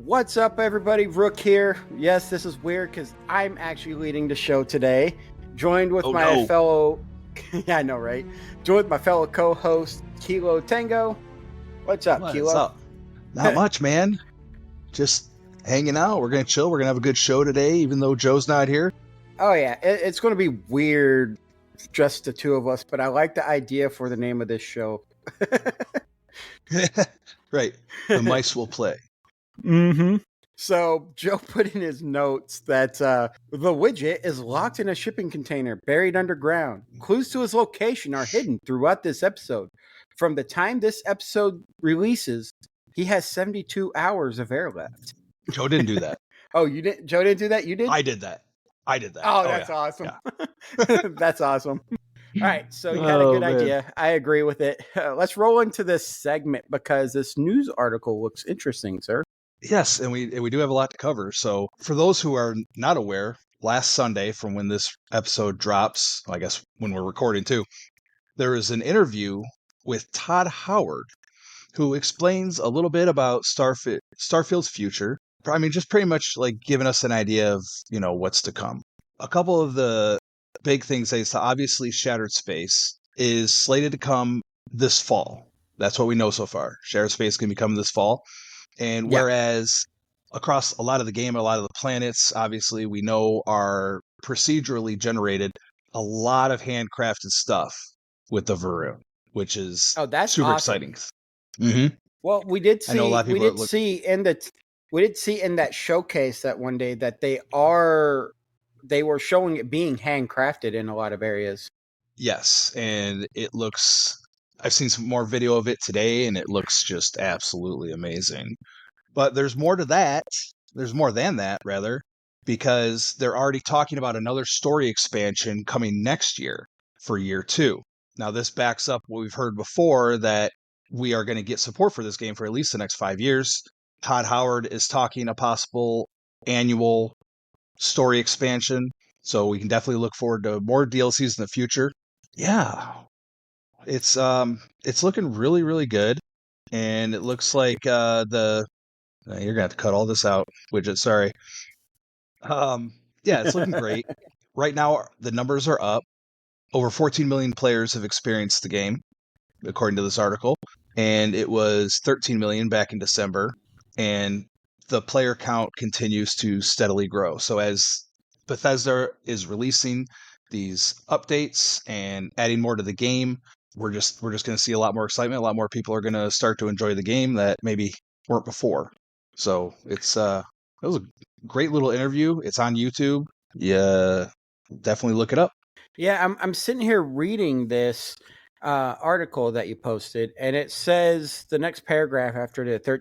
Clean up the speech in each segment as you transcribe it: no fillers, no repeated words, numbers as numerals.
What's up, everybody? Rook here. Yes, this is weird because I'm actually leading the show today, joined with fellow. Yeah, I know, right? Joined with my fellow co-host Kilo Tango. What's up, Kilo? What's up? Not much, man. Just hanging out. We're gonna chill. We're gonna have a good show today, even though Joe's not here. Oh yeah, it's going to be weird, just the two of us. But I like the idea for the name of this show. Right. The mice will play. Mm-hmm. So Joe put in his notes that the widget is locked in a shipping container buried underground. Clues to his location are hidden throughout this episode. From the time this episode releases, he has 72 hours of air left. Joe didn't do that. Oh, you didn't? Joe didn't do that? You did? I did that. Oh, that's awesome. Yeah. That's awesome. All right, so you had a good idea. I agree with it. Let's roll into this segment because this news article looks interesting, sir. Yes, and we do have a lot to cover. So for those who are not aware, last Sunday, from when this episode drops, I guess when we're recording too, there is an interview with Todd Howard, who explains a little bit about Starfield's future. I mean, just pretty much like giving us an idea of, what's to come. A couple of the big things they saw, obviously Shattered Space is slated to come this fall. That's what we know so far. Shattered Space can be coming this fall. And whereas across a lot of the game, a lot of the planets, obviously, we know are procedurally generated, a lot of handcrafted stuff with the Varun, which is that's super awesome. exciting. Mm-hmm. Well, we did see. I know a lot of people see in that showcase that one day that they were showing it being handcrafted in a lot of areas. Yes, and it looks. I've seen some more video of it today, and it looks just absolutely amazing. But there's more to that. There's more than that, rather, because they're already talking about another story expansion coming next year for year 2. Now, this backs up what we've heard before, that we are going to get support for this game for at least the next 5 years. Todd Howard is talking a possible annual story expansion, so we can definitely look forward to more DLCs in the future. Yeah, it's looking really, really good, and it looks like you're gonna have to cut all this out, widget. Sorry. Yeah, it's looking great. Right now, the numbers are up. Over 14 million players have experienced the game, according to this article, and it was 13 million back in December. And the player count continues to steadily grow. So as Bethesda is releasing these updates and adding more to the game, we're just going to see a lot more excitement. A lot more people are going to start to enjoy the game that maybe weren't before. So it was a great little interview. It's on YouTube. Yeah, definitely look it up. Yeah, I'm sitting here reading this article that you posted, and it says the next paragraph after the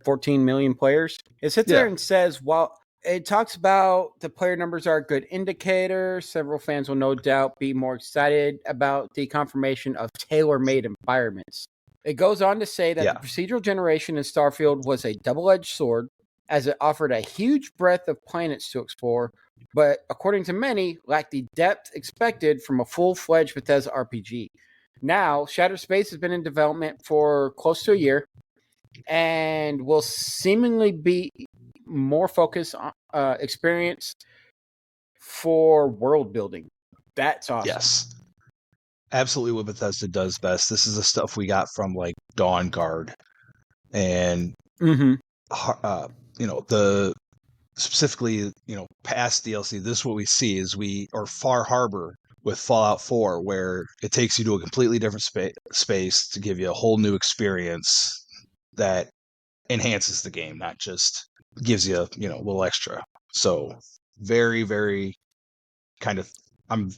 14 million players. It sits there and says, while it talks about the player numbers are a good indicator, several fans will no doubt be more excited about the confirmation of tailor-made environments. It goes on to say that the procedural generation in Starfield was a double-edged sword, as it offered a huge breadth of planets to explore, but according to many, lacked the depth expected from a full-fledged Bethesda RPG. Now, Shattered Space has been in development for close to a year, and will seemingly be more focused on experience for world building. That's awesome. Yes. Absolutely what Bethesda does best. This is the stuff we got from like Dawn Guard and the specifically, past DLC. This is what we see is or Far Harbor with Fallout 4, where it takes you to a completely different space to give you a whole new experience that enhances the game, not just gives you a little extra. So very, very kind of I'm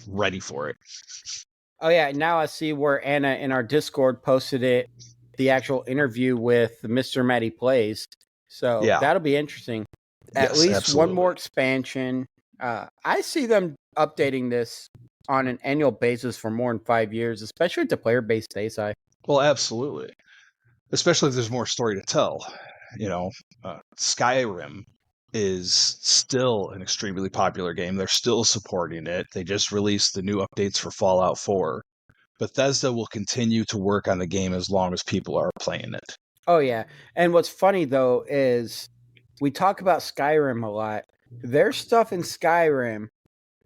ready for it. Oh yeah, now I see where Anna in our Discord posted it, the actual interview with Mr. Matty Plays. So that'll be interesting. At least absolutely. One more expansion. I see them updating this on an annual basis for more than 5 years, especially if the player base stays high. Well, absolutely. Especially if there's more story to tell. Skyrim is still an extremely popular game. They're still supporting it. They just released the new updates for Fallout 4. Bethesda will continue to work on the game as long as people are playing it. Oh yeah. And what's funny though is we talk about Skyrim a lot. There's stuff in Skyrim.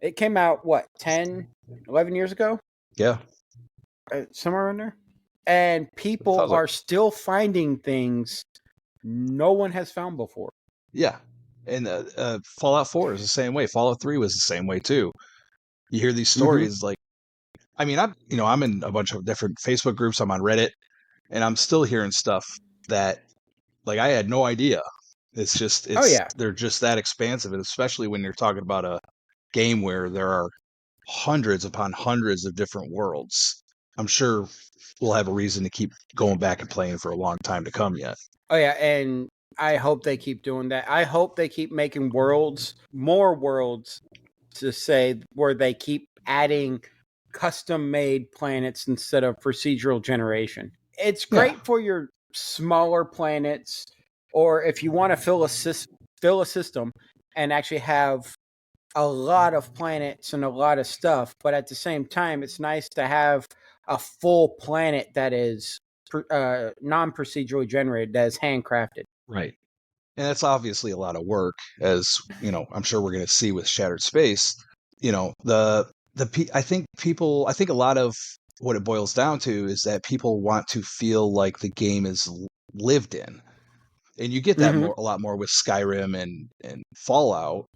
It came out what, 10, 11 years ago? Yeah, Somewhere in there. And people sounds like are still finding things no one has found before. yeah. And Fallout 4 is the same way. Fallout 3 was the same way too. You hear these Mhm. stories like, I mean, I'm in a bunch of different Facebook groups. I'm on Reddit, and I'm still hearing stuff that like I had no idea. It's just Oh yeah. they're just that expansive, and especially when you're talking about a game where there are hundreds upon hundreds of different worlds. I'm sure we'll have a reason to keep going back and playing for a long time to come yet. Oh yeah, and I hope they keep doing that. I hope they keep making worlds, more worlds to say where they keep adding custom made planets instead of procedural generation. It's Yeah, great for your smaller planets, or if you want to fill a system and actually have a lot of planets and a lot of stuff, but at the same time, it's nice to have a full planet that is non procedurally generated, that is handcrafted. right. And that's obviously a lot of work, as I'm sure we're going to see with Shattered Space. I think a lot of what it boils down to is that people want to feel like the game is lived in, and you get that Mm-hmm. more a lot more with Skyrim and Fallout,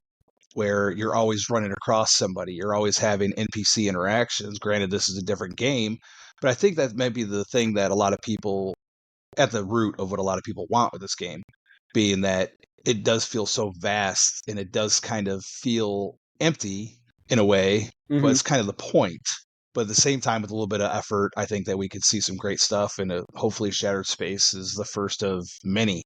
where you're always running across somebody, you're always having NPC interactions. Granted, this is a different game, but I think that may be the thing that a lot of people at the root of what a lot of people want with this game, being that it does feel so vast and it does kind of feel empty in a way, but Mm-hmm. it's kind of the point. But at the same time, with a little bit of effort, I think that we could see some great stuff, and hopefully, Shattered Space is the first of many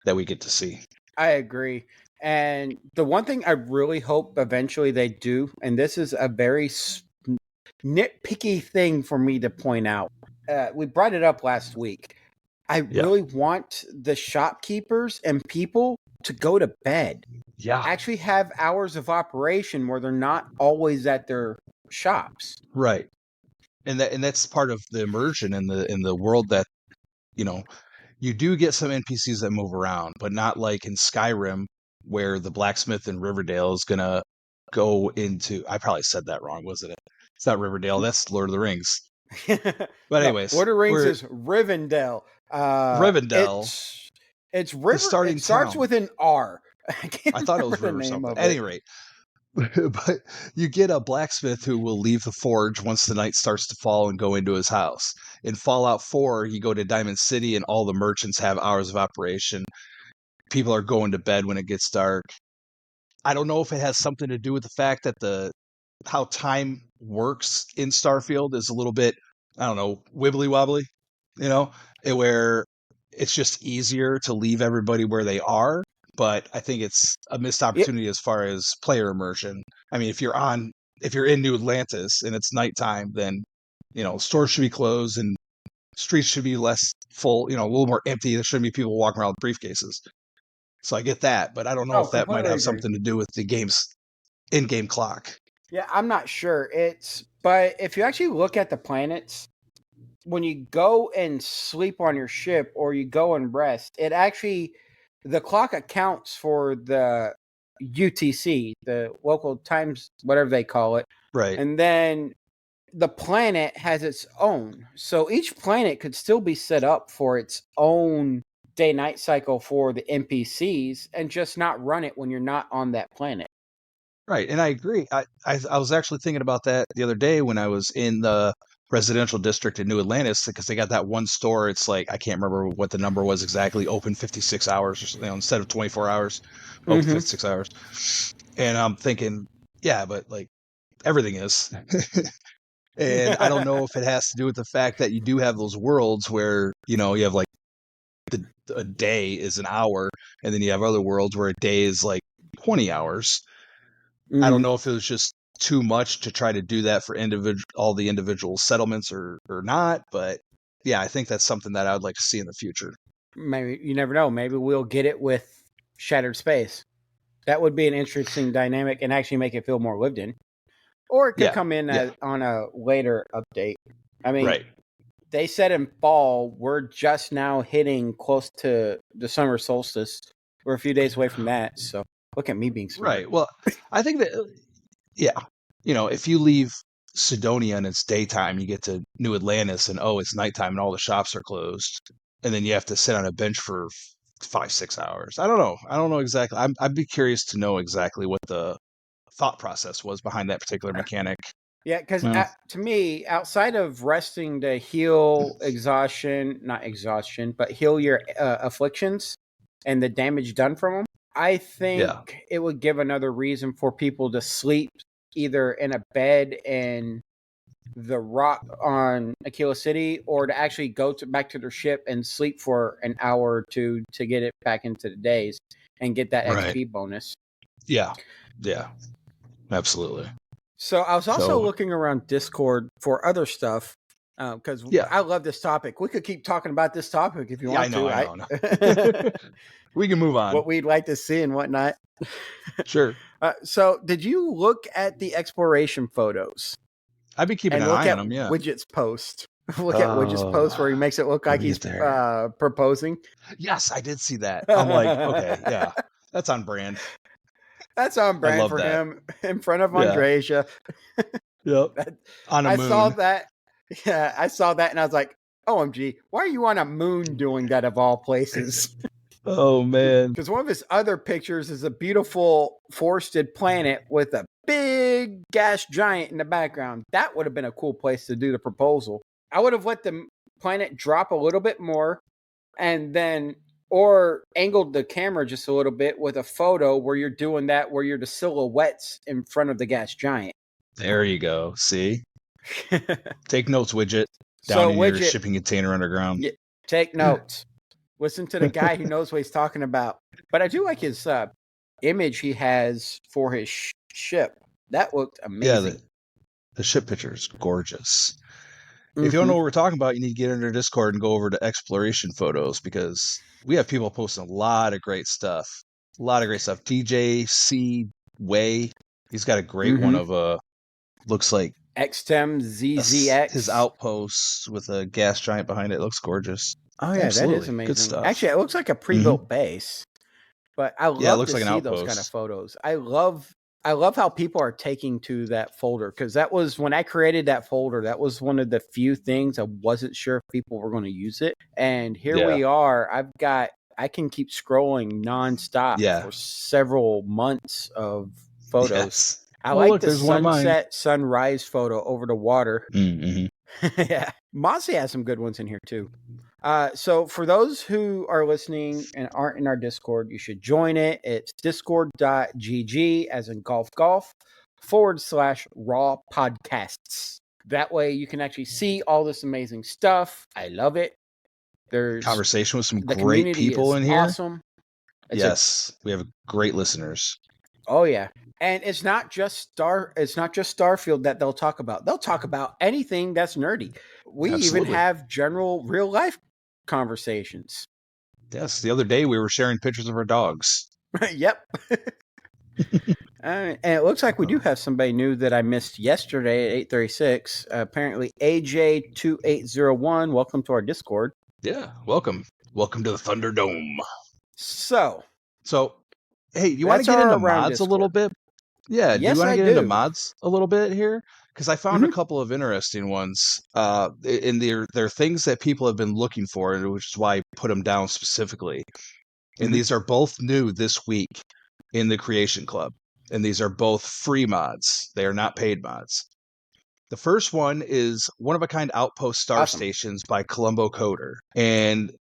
that we get to see. I agree. And the one thing I really hope eventually they do, and this is a very nitpicky thing for me to point out. We brought it up last week. I Yeah, really want the shopkeepers and people to go to bed. yeah, Actually have hours of operation where they're not always at their shops. right. And that's part of the immersion in the world that you know you do get some NPCs that move around, but not like in Skyrim where the blacksmith in Riverdale is gonna go into. I probably said that wrong, wasn't it? It's not Riverdale. That's Lord of the Rings. But No, anyways, Lord of the Rings we're is Rivendell. Rivendell, It's the river. It starting starts town. with an R. I can't I thought it remember was the River name something. of At it. any rate, but you get a blacksmith who will leave the forge once the night starts to fall and go into his house. In Fallout 4, you go to Diamond City and all the merchants have hours of operation. People are going to bed when it gets dark. I don't know if it has something to do with the fact that the how time works in Starfield is a little bit, I don't know, wibbly wobbly, you know, where it's just easier to leave everybody where they are. But I think it's a missed Yep. opportunity as far as player immersion. I mean, if you're in New Atlantis and it's nighttime, then stores should be closed and streets should be less full, a little more empty. There shouldn't be people walking around with briefcases. So I get that, but I don't know Oh, if that might completely have agree. something to do with the game's in-game clock. Yeah, I'm not sure. But if you actually look at the planets, when you go and sleep on your ship or you go and rest, it actually the clock accounts for the UTC, the local times, whatever they call it, Right. and then the planet has its own. So each planet could still be set up for its own day night cycle for the NPCs and just not run it when you're not on that planet. Right. And I agree. I was actually thinking about that the other day when I was in the residential district in New Atlantis because they got that one store. It's like, I can't remember what the number was exactly, open 56 hours or something, instead of 24 hours, open Mm-hmm. 56 hours. And I'm thinking, yeah, but like everything is. And I don't know if it has to do with the fact that you do have those worlds where, you have like a day is an hour, and then you have other worlds where a day is like 20 hours. I don't Mm-hmm. know if it was just too much to try to do that for all the individual settlements or not, but yeah, I think that's something that I would like to see in the future. Maybe you never know. Maybe we'll get it with Shattered Space. That would be an interesting dynamic and actually make it feel more lived in. Or it could Yeah, come in yeah, on a later update. I mean, right. they said in fall, we're just now hitting close to the summer solstice. We're a few days away from that. So look at me being smart. Right. Well, I think that, yeah, if you leave Sidonia and it's daytime, you get to New Atlantis and it's nighttime and all the shops are closed. And then you have to sit on a bench for 5-6 hours. I don't know. I don't know exactly. I'd be curious to know exactly what the thought process was behind that particular mechanic. Yeah, because Well, to me, outside of resting to heal exhaustion, not exhaustion, but heal your afflictions and the damage done from them, I think yeah. it would give another reason for people to sleep either in a bed in the rock on Aquila City, or to actually go back to their ship and sleep for an hour or two to get it back into the days and get that Right. XP bonus. Yeah. Yeah. Absolutely. So I was also So, looking around Discord for other stuff because yeah. I love this topic. We could keep talking about this topic if you Yeah, I want know. to. I know. We can move on. What we'd like to see and whatnot. Sure. So, did you look at the exploration photos I'd be keeping and an look eye at on them. Yeah. Widget's post? Look at Widget's Oh, post where he makes it look let like me he's get there. proposing. Yes, I did see that. I'm like, okay, yeah, that's on brand. That's on I brand love for that. him in front of Yeah. Andresia. Yep. On a I saw moon. that. Yeah, I saw that and I was like, OMG, why are you on a moon doing that of all places? Oh man. Because one of his other pictures is a beautiful forested planet with a big gas giant in the background. That would have been a cool place to do the proposal. I would have let the planet drop a little bit more and then, or angled the camera just a little bit with a photo where you're doing that, where you're the silhouettes in front of the gas giant. There you go. See? Take notes, widget. Down So, in your Widget, shipping container underground. take notes. Listen to the guy who knows what he's talking about. But I do like his image he has for his ship. That looked Yeah, amazing. the ship picture is gorgeous. If you don't Mm-hmm. know what we're talking about, you need to get into Discord and go over to exploration photos because we have people posting a lot of great stuff. A lot of great stuff. DJ C Way, he's got a great one Mm-hmm. of looks like XTEM his ZZX. outposts with a gas giant behind it. It looks gorgeous. Oh yeah, that is Absolutely. Good amazing. stuff. Actually, it looks like a Hmm. pre-built base. But I Yeah, it love looks to like an see those kind of outpost. photos. I love how people are taking to that folder, because that was when I created that folder. That was one of the few things I wasn't sure if people were going to use it. And here Yeah. we are. I can keep scrolling nonstop Yeah. for several months of photos. Yes. I Oh, like look, the there's one of mine. sunset sunrise photo over the water. Mm-hmm. Yeah. Mossy has some good ones in here too. So for those who are listening and aren't in our Discord, you should join it. It's discord.gg as in golf /raw podcasts. That way you can actually see all this amazing stuff. I love it. There's Conversation with some the great community people is in here. awesome. Yes, we have great listeners. Oh yeah. And it's not just Starfield that they'll talk about. They'll talk about anything that's nerdy. We even Absolutely. have general real life conversations. Yes, the other day we were sharing pictures of our dogs. Yep. And it looks like we do have somebody new that I missed yesterday at 8:36. Apparently AJ2801. Welcome to our Discord. Yeah, welcome. Welcome to the Thunderdome. So So, hey, you want to that's get our into around mods a little Discord. bit? Yeah, do you Yes, want to I get into do. mods a little bit here? Because I found a Hmm. couple of interesting ones. And they're things that people have been looking for, which is why I put them down specifically. And Hmm. these are both new this week in the Creation Club. And these are both free mods. They are not paid mods. The first one is one of a kind outpost star Awesome. stations by Colombo Coder. And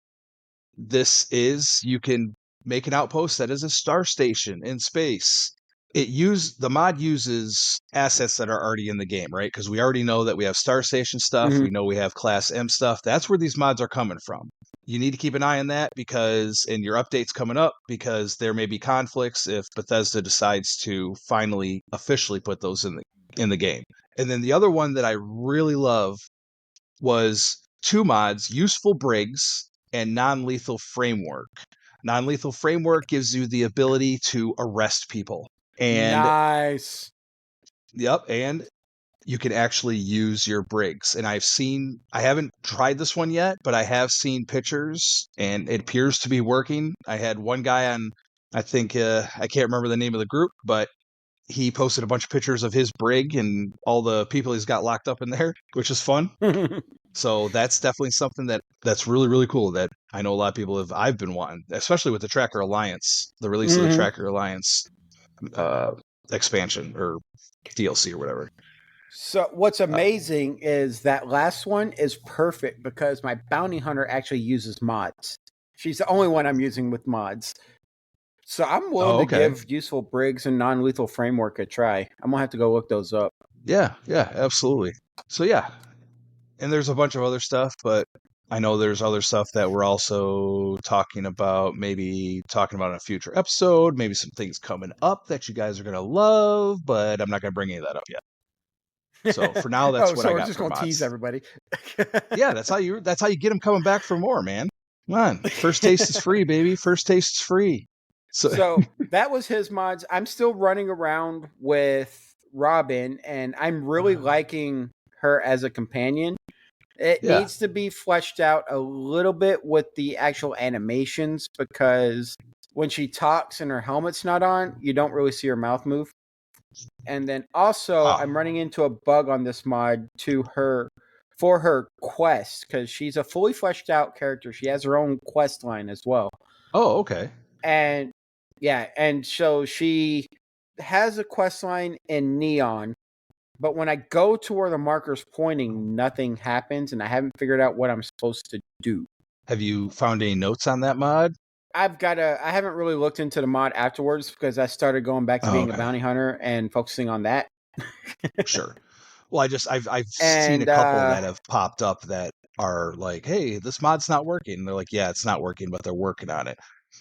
you can make an outpost that is a star station in space. The mod uses assets that are already in the game, right? Because we already know that we have star station stuff, Hmm. we know we have class M stuff. That's where these mods are coming from. You need to keep an eye on that because in your updates coming up, because there may be conflicts if Bethesda decides to finally officially put those in the game. And then the other one that I really love was two mods, Useful Brigs and Non-Lethal Framework. Non-Lethal Framework gives you the ability to arrest people. And Nice. yep, and you can actually use your brigs. And I haven't tried this one yet, but I have seen pictures and it appears to be working. I had one guy on, I think, I can't remember the name of the group, but he posted a bunch of pictures of his brig and all the people he's got locked up in there, which is fun. So that's definitely something that's really, really cool that I know a lot of people I've been wanting, especially with the Tracker Alliance, the release of the Tracker Alliance uh, expansion or DLC or whatever. So what's amazing is that last one is perfect because my bounty hunter actually uses mods. She's the only one I'm using with mods. So I'm willing Oh, to okay. give useful brigs and non-lethal framework a try. I'm gonna have to go look those up. Yeah, yeah, absolutely. So yeah, and there's a bunch of other stuff, but I know there's other stuff that we're also talking about, maybe talking about in a future episode, maybe some things coming up that you guys are gonna love, but I'm not gonna bring any of that up yet. So for now, that's Oh, what so I we're got just for gonna tease mods. everybody. Yeah, that's how you get them coming back for more, man. Come on, first taste is free, baby. First taste is free. So So that was his mods. I'm still running around with Robin, and I'm really liking her as a companion. It yeah. needs to be fleshed out a little bit with the actual animations because when she talks and her helmet's not on, you don't really see her mouth move. And then also, Oh. I'm running into a bug on this mod to her for her quest because she's a fully fleshed out character. She has her own quest line as well. Oh, okay. And yeah, and so she has a quest line in neon, but when I go to where the marker's pointing, nothing happens, and I haven't figured out what I'm supposed to do. Have you found any notes on that mod? I haven't really looked into the mod afterwards because I started going back to Oh, being a okay. bounty hunter and focusing on that. Sure. Well, I've seen a And couple that have popped up that are like, "Hey, this mod's not working." And they're like, "Yeah, it's not working, but they're working on it."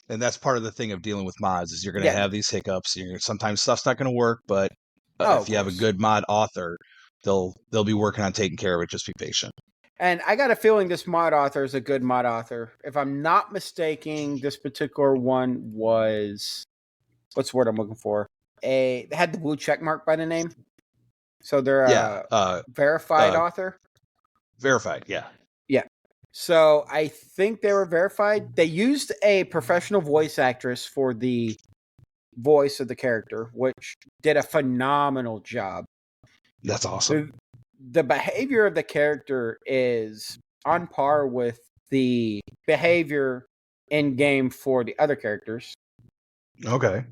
And that's part of the thing of dealing with mods is you're going to yeah, have these hiccups. Sometimes stuff's not going to work, but oh, of if you have a course. good mod author, they'll be working on taking care of it. Just be patient. And I got a feeling this mod author is a good mod author. If I'm not mistaken, this particular one was what's the word I'm looking for? They had the blue check mark by the name. So they're Yeah. a verified author. Verified. Yeah. Yeah. So I think they were verified. They used a professional voice actress for the voice of the character, which did a phenomenal job. That's awesome. The behavior of the character is on par with the behavior in game for the other characters. Okay.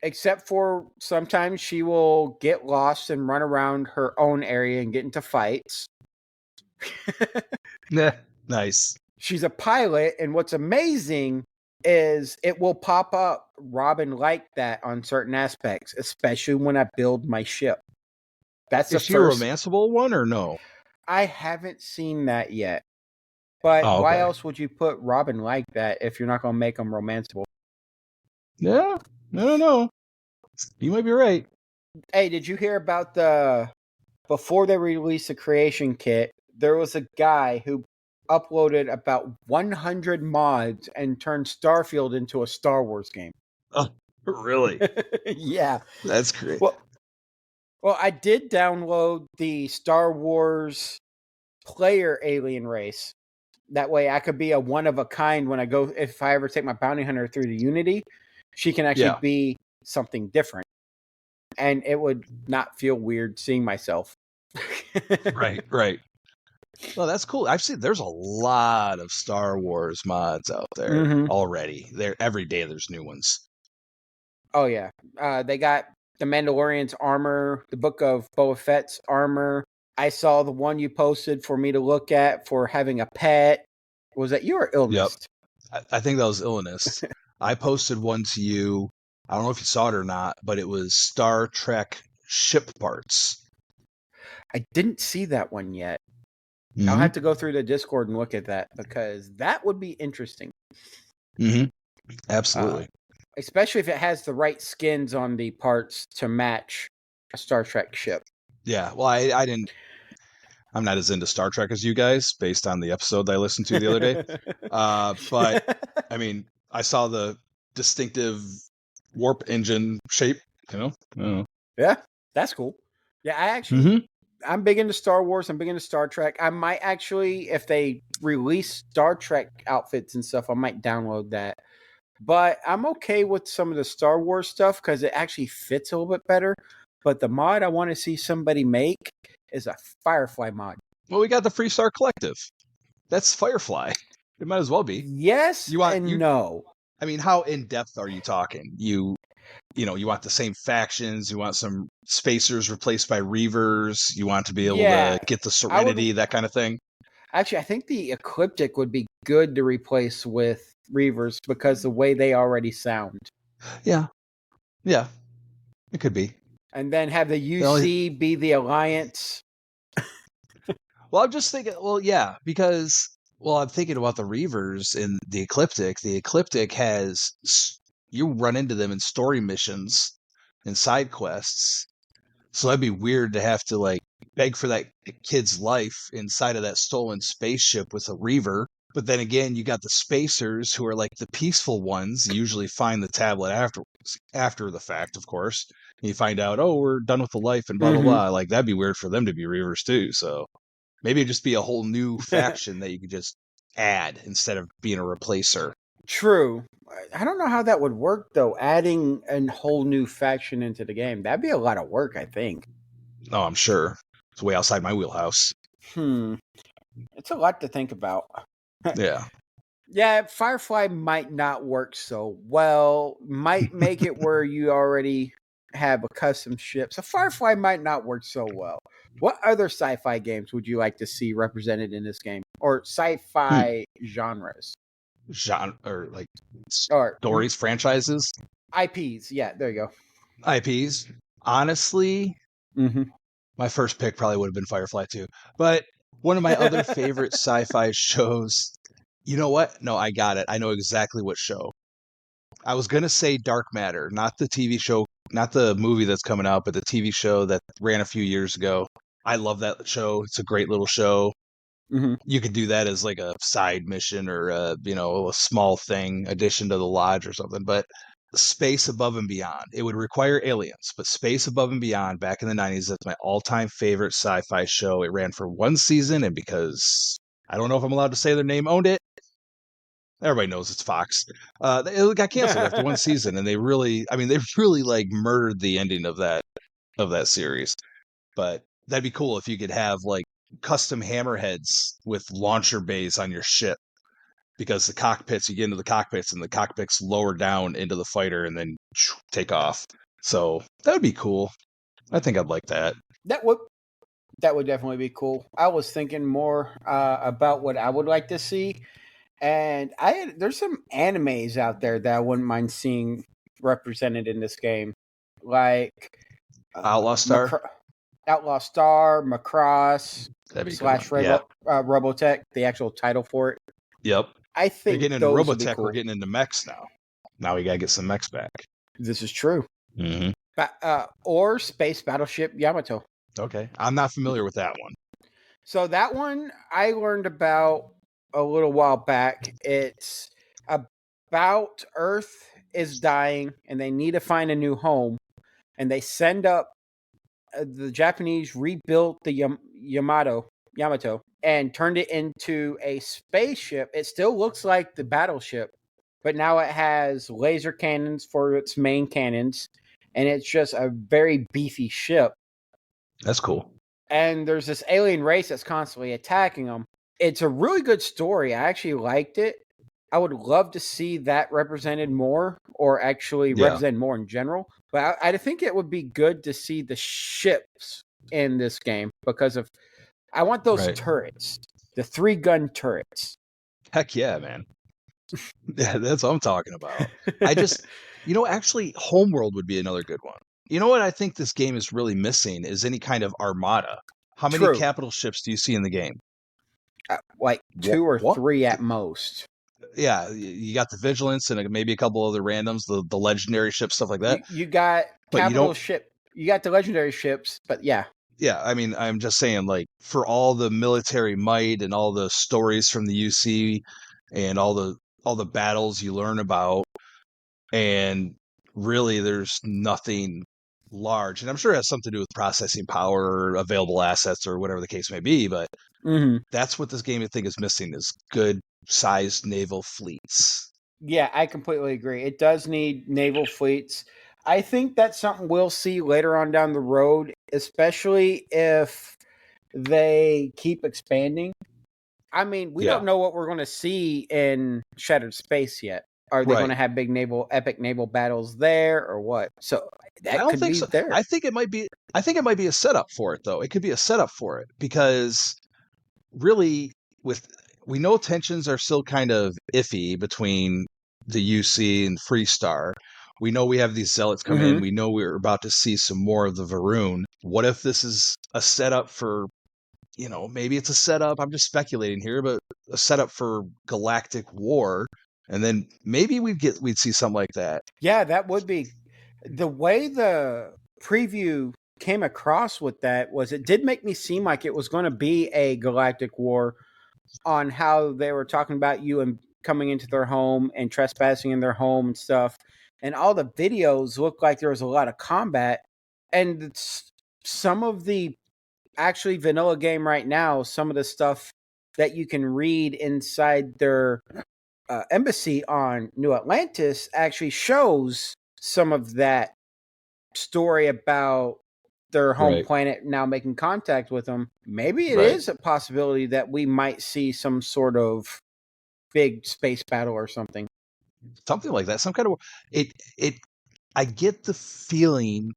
Except for sometimes she will get lost and run around her own area and get into fights. Yeah. Nice. She's a pilot, and what's amazing is it will pop up Robin like that on certain aspects, especially when I build my ship. That's the Is she a first. romanceable one or no? I haven't seen that yet. But Oh, why okay. else would you put Robin like that if you're not going to make them romanceable? Yeah. I don't know. You might be right. Hey, did you hear about before they released the creation kit, there was a guy who uploaded about 100 mods and turned Starfield into a Star Wars game. Oh, really? Yeah. That's great. Well, I did download the Star Wars player alien race. That way I could be a one of a kind when I go, if I ever take my bounty hunter through the Unity, she can actually Yeah. be something different. And it would not feel weird seeing myself. Right. Right. Well, that's cool. I've seen there's a lot of Star Wars mods out there Mm-hmm. already. There every day there's new ones. Oh yeah, they got the Mandalorian's armor, the Book of Boba Fett's armor. I saw the one you posted for me to look at for having a pet. Was that you or Yep. Illness? I think that was Illness. I posted one to you. I don't know if you saw it or not, but it was Star Trek ship parts. I didn't see that one yet. I'll Mm-hmm. have to go through the Discord and look at that because that would be interesting. Mm-hmm. Uh, Absolutely. especially if it has the right skins on the parts to match a Star Trek ship. Yeah. Well, I didn't. I'm not as into Star Trek as you guys, based on the episode that I listened to the other day. But I mean, I saw the distinctive warp engine shape. You know. Yeah, that's cool. Yeah, I actually Mm-hmm. I'm big into Star Wars. I'm big into Star Trek. I might actually, if they release Star Trek outfits and stuff, I might download that. But I'm okay with some of the Star Wars stuff because it actually fits a little bit better. But the mod I want to see somebody make is a Firefly mod. Well, we got the Freestar Collective. That's Firefly. It might as well be. Yes and no. I mean, how in depth are you talking? You want the same factions. You want some spacers replaced by reavers. You want to be able to Yeah, get the I would serenity, that kind of thing. actually. I think the Ecliptic would be good to replace with Reavers because the way they already sound, Yeah, yeah, it could be. and then have the Well, UC be the Alliance. I'm just thinking. Well, yeah, because I'm thinking about the reavers in the Ecliptic. The Ecliptic has you run into them in story missions and side quests. So that'd be weird to have to like beg for that kid's life inside of that stolen spaceship with a reaver. But then again, you got the spacers who are like the peaceful ones. You usually find the tablet after the fact, of course. And you find out, oh, we're done with the life and blah blah Mm-hmm. blah. Like that'd be weird for them to be reavers too. So maybe it'd just be a whole new faction that you could just add instead of being a replacer. True. I don't know how that would work though. Adding a whole new faction into the game, that'd be a lot of work. I think. Oh, I'm sure. It's way outside my wheelhouse. Hmm. It's a lot to think about. Yeah. Yeah, Firefly might not work so well. Might make it where you already have a custom ship. So Firefly might not work so well. What other sci-fi games would you like to see represented in this game, or Hmm. sci-fi genres, Genre or like or stories, franchises, IPs? Yeah, there you IPs. Honestly, go. Mm-hmm. my first pick probably would have been Firefly too. But one of my other favorite sci-fi shows, you know what? No, I got it. I know exactly what show. I was gonna say Dark Matter, not the TV show, not the movie that's coming out, but the TV show that ran a few years ago. I love that show. It's a great little show. Mm-hmm. You could do that as like a side mission or a small thing addition to the lodge or something. But Space Above and Beyond, it would require aliens, but Space Above and Beyond back in the 90s, that's my all-time favorite sci-fi show. It ran for one season, and because I don't know if I'm allowed to say their name owned it, everybody knows it's Fox. It got canceled after one season, and they really, I mean, they really like murdered the ending of that series. But that'd be cool if you could have like custom hammerheads with launcher bays on your ship, because the cockpits, you get into the cockpits and the cockpits lower down into the fighter and then take off. So that would be cool. I think I'd like that. that would that would definitely be cool. I was thinking more about what I would like to see, and there's some animes out there that I wouldn't mind seeing represented in this game, like Outlaw Star, Outlaw Star, Macross that'd be a good one. slash Yeah. Robotech, the actual title for it. Yep. I They're think getting into those would be Robotech. We're cool. getting into mechs now. Now we gotta get some mechs back. This is true. Mm-hmm. Or Space Battleship Yamato. Okay, I'm not familiar with that one. So that one I learned about a little while back. It's about Earth is dying and they need to find a new home. And they send up the Japanese rebuilt the Yamato and turned it into a spaceship. It still looks like the battleship, but now it has laser cannons for its main cannons, and it's just a very beefy ship. That's cool. And there's this alien race that's constantly attacking them. It's a really good story. I actually liked it. I would love to see that represented more, or actually Yeah. represented more in general. But I think it would be good to see the ships in this game because of I want those Right. turrets, the 3-gun turrets. Heck yeah, man. Yeah, that's what I'm talking about. I just, actually, Homeworld would be another good one. You know what I think this game is really missing is any kind of armada. How many True, capital ships do you see in the game? like 2 or What? 3 at most. Yeah, you got the Vigilance and maybe a couple other randoms, the legendary ships, stuff like that. You got But you capital don't. ship, you got the legendary ships, but yeah, Yeah, I mean, I'm just saying, like, for all the military might and all the stories from the UC and all the battles you learn about, and really, there's nothing large, and I'm sure it has something to do with processing power or available assets or whatever the case may be, but that's what this game I think is missing is good sized naval fleets. Yeah, I completely agree. It does need naval fleets. I think that's something we'll see later on down the road, especially if they keep expanding. I mean, we Yeah. don't know what we're going to see in Shattered Space yet. Are they going Right. to have epic naval battles there, or what? So I that don't could think be so. there. I think it might be a setup for it though. It could be a setup for it because really with we know tensions are still kind of iffy between the UC and Freestar. We know we have these zealots come in. Mm-hmm. We know we're about to see some more of the Varun. What if this is a setup for, maybe it's a setup, I'm just speculating here, but a setup for galactic war, and then maybe we'd see something like that. Yeah, that would be the way the preview came across with that was it did make me seem like it was going to be a galactic war on how they were talking about you and coming into their home and trespassing in their home and stuff. And all the videos looked like there was a lot of combat. And some of the actually vanilla game right now, some of the stuff that you can read inside their embassy on New Atlantis actually shows some of that story about their home Right. planet now making contact with them. Maybe it Right. is a possibility that we might see some sort of big space battle or something. Something like that. Some kind of it I get the feeling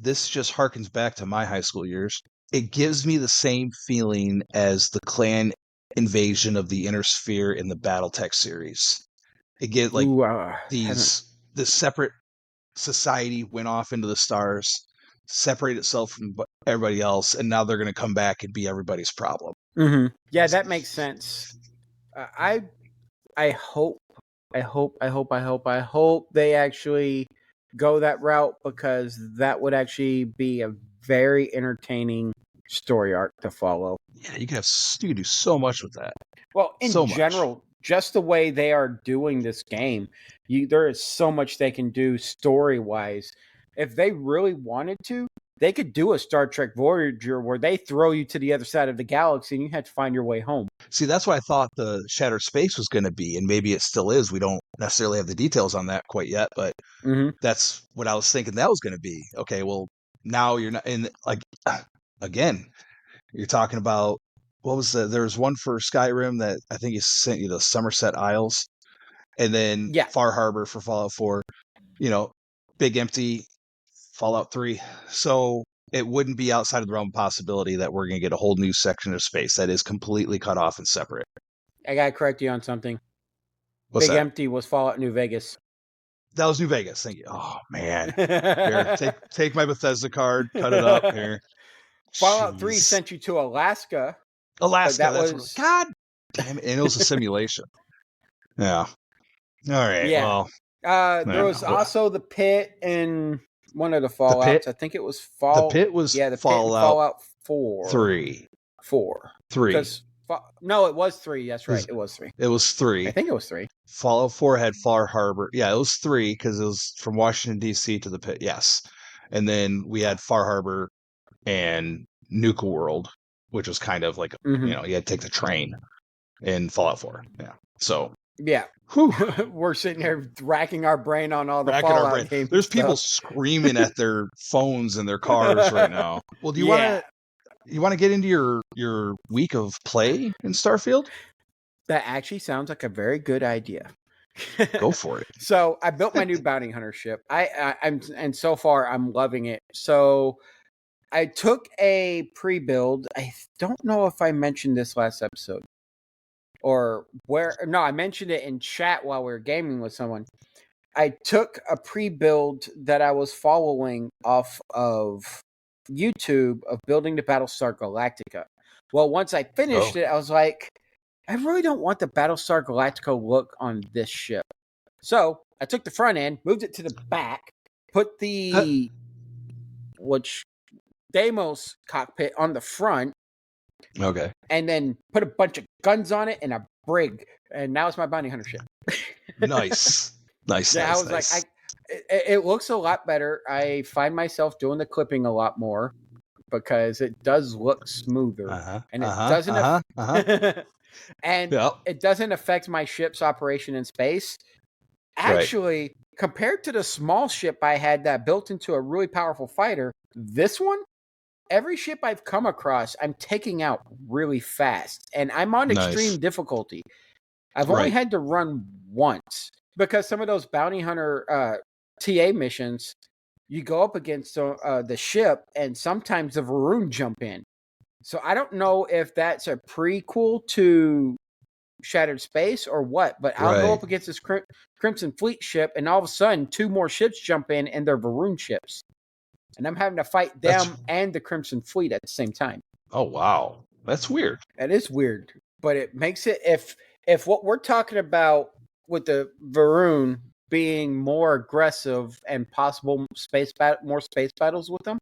this just harkens back to my high school years. It gives me the same feeling as the clan invasion of the inner sphere in the Battletech series. It get like Ooh, haven't. this separate society went off into the stars, separate itself from everybody else, and now they're going to come back and be everybody's problem. Mm-hmm. Yeah, that makes sense. I I hope I hope they actually go that route because that would actually be a very entertaining story arc to follow. Yeah, you could do so much with that. Well, in So much. general, just the way they are doing this game, there is so much they can do story wise. If they really wanted to, they could do a Star Trek Voyager where they throw you to the other side of the galaxy and you have to find your way home. See, that's what I thought the Shattered Space was going to be, and maybe it still is. We don't necessarily have the details on that quite yet, but Mm-hmm. that's what I was thinking that was going to be. Okay, well, now you're not in like again, you're talking about what was there was one for Skyrim that I think he sent you the Somerset Isles, and then Yeah, Far Harbor for Fallout 4. You know, Big Empty, Fallout 3. So it wouldn't be outside of the realm of possibility that we're going to get a whole new section of space that is completely cut off and separate. I gotta correct you on something. What's Big that? Empty was Fallout New Vegas. That was New Vegas. Thank you. Oh man. Here, take my Bethesda card, cut it up here. Fallout 3 Jeez. sent you to Alaska, but Alaska, that that's what. was God damn it. And it was a simulation. Yeah. All right. yeah. Well, I There don't was know. also the pit in one of the The pit Fallouts. I think it was the pit was yeah, the pit in Fallout Fallout 4. 3. 4. 3. Because no, it was 3. That's right. Is It was 3. it was I 3. think it was 3. Fallout 4 had Far Harbor. Yeah, it was 3 because it was from Washington D.C. to the pit. Yes, and then we had Far Harbor and Nuka World, which was kind of like Mhm. you had to take the train in Fallout 4. Yeah, so Yeah. whew, We're sitting here racking our brain on all the racking our brain. Fallout games and There's people stuff. screaming at their phones and their cars right now. Well, do Yeah. you want to get into your week of play in Starfield? That actually sounds like a very good idea. Go for it. So I built my new bounty hunter ship. I'm and so far I'm loving it. So I took a pre-build. I don't know if I mentioned this last episode or where. No, I mentioned it in chat while we were gaming with someone. I took a pre-build that I was following off of YouTube of building the Battlestar Galactica. Well, once I finished Oh, it, I was like, I really don't want the Battlestar Galactica look on this ship. So I took the front end, moved it to the back, put the which Deimos cockpit on the front, okay. and then put a bunch of guns on it and a brig. And now it's my bounty hunter ship. Nice. Nice, Yeah, I nice, was like, nice. It looks a lot better. I find myself doing the clipping a lot more because it does look smoother, and it doesn't and Yep. it doesn't affect my ship's operation in space. Right. Actually, compared to the small ship I had that built into a really powerful fighter, this one, every ship I've come across, I'm taking out really fast, and I'm on extreme Nice. difficulty. I've only Right. had to run once because some of those bounty hunter TA missions, you go up against the ship, and sometimes the Varun jump in. So I don't know if that's a prequel to Shattered Space or what, but I'll go Right. up against this Crimson Fleet ship, and all of a sudden, two more ships jump in, and they're Varun ships. And I'm having to fight That's them and the Crimson Fleet at the same time. oh wow. That's weird. That is weird, but it makes it if what we're talking about with the Varun being more aggressive and possible more space battles with them,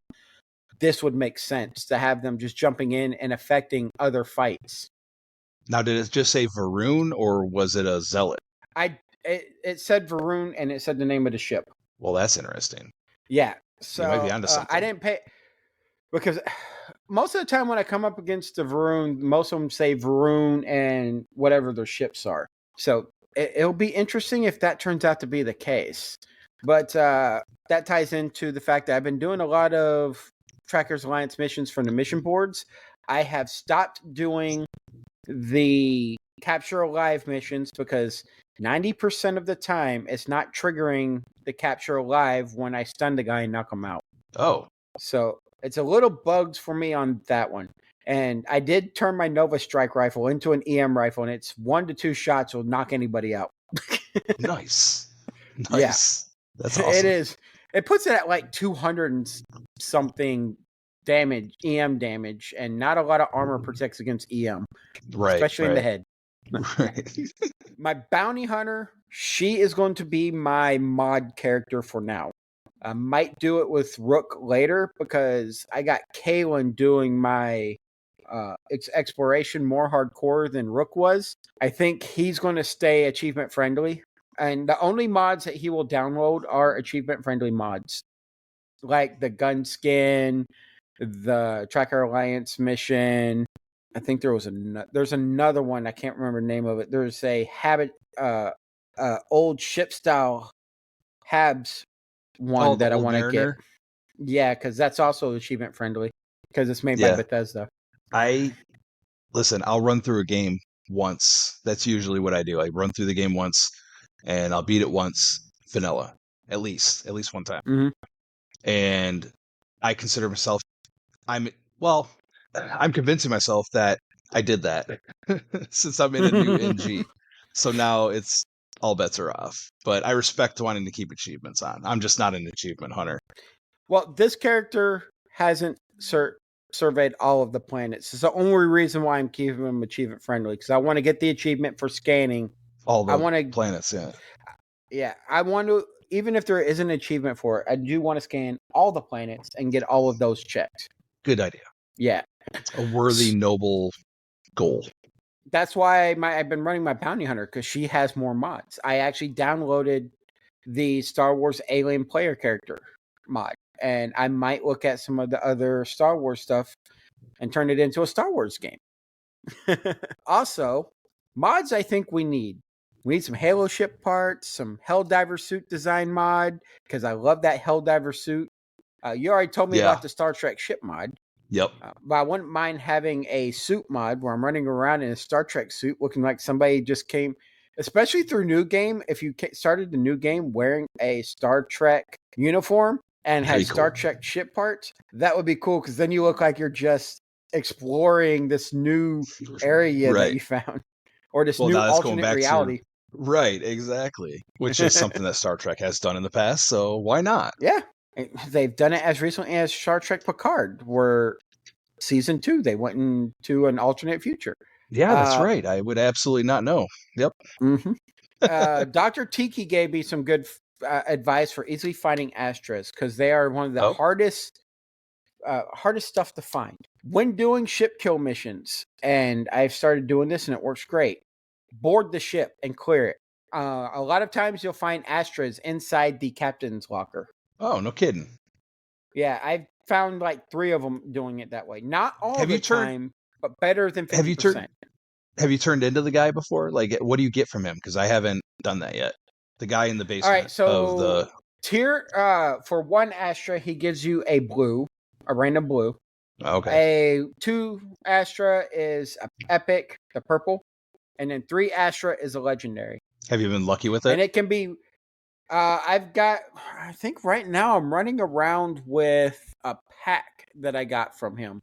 this would make sense to have them just jumping in and affecting other fights. Now, did it just say Varun or was it a zealot? It said Varun and it said the name of the ship. Well, that's interesting. Yeah, You might be so onto I something. didn't pay because most of the time when I come up against the Varun, most of them say Varun and whatever their ships are. So it'll be interesting if that turns out to be the case. But that ties into the fact that I've been doing a lot of Trackers Alliance missions from the mission boards. I have stopped doing the Capture Alive missions because 90% of the time it's not triggering the Capture Alive when I stun the guy and knock him out. Oh, So it's a little bugged for me on that one. And I did turn my Nova Strike rifle into an EM rifle, and it's 1 to 2 shots will knock anybody out. nice. Yeah, Nice. That's it awesome. is. It puts it at like 200 and something damage, EM damage, and not a lot of armor protects against EM, Right, especially in the right. head. Right. My bounty hunter, she is going to be my mod character for now. I might do it with Rook later because I got Kalen doing my exploration more hardcore than Rook was. I think he's going to stay achievement friendly. And the only mods that he will download are achievement friendly mods, like the gun skin, the Tracker Alliance mission. I think there's another one. I can't remember the name of it. There's a habit, old ship style Habs Oh, one the that I old want to get. Mariner. Yeah, because that's also achievement friendly because it's made by Yeah. Bethesda. I listen, I'll run through a game once. That's usually what I do. I run through the game once and I'll beat it once, vanilla, at least one time. Mm-hmm. And I consider myself I'm well, I'm convincing myself that I did that since I'm in a new NG. So now it's all bets are off. But I respect wanting to keep achievements on. I'm just not an achievement hunter. Well, this character hasn't surveyed all of the planets. It's the only reason why I'm keeping him achievement friendly because I want to get the achievement for scanning. All I the want to, planets, yeah. yeah, I want to. Even if there is an achievement for it, I do want to scan all the planets and get all of those checked. Good idea. Yeah, A worthy, noble goal. that's why I've been running my bounty hunter because she has more mods. I actually downloaded the Star Wars alien player character mod, and I might look at some of the other Star Wars stuff and turn it into a Star Wars game. Also, mods I think we need. We need some Halo ship parts, some Helldiver suit design mod because I love that Helldiver suit. You already told me Yeah. about the Star Trek ship mod. Yep. But I wouldn't mind having a suit mod where I'm running around in a Star Trek suit looking like somebody just came, especially through New Game. If you started the New Game wearing a Star Trek uniform and had Very Star cool. Trek ship parts, that would be cool because then you look like you're just exploring this new area that Right. you found or this Well, new now that's going alternate back to reality. right, exactly. Which is something that Star Trek has done in the past, so why not? Yeah. They've done it as recently as Star Trek Picard, where season 2 they went into an alternate future. Yeah, that's right. I would absolutely not know. Yep. Mm-hmm. Dr. Tiki gave me some good advice for easily finding Astras because they are one of the Oh, hardest stuff to find when doing ship kill missions. And I've started doing this and it works great. Board the ship and clear it. A lot of times you'll find Astras inside the captain's locker. Oh, no kidding. Yeah, I've found like 3 of them doing it that way. Not all Have the you turned? time, but better than Have you turned? 50%. Have you turned into the guy before? Like, what do you get from him? Because I haven't done that yet. The guy in the All right, basement of so the. tier for 1 Astra, he gives you a random blue. Okay. A 2 Astra is a epic, the purple, and then 3 Astra is a legendary. Have you been lucky with it? And it can be I've got, I think right now I'm running around with a pack that I got from him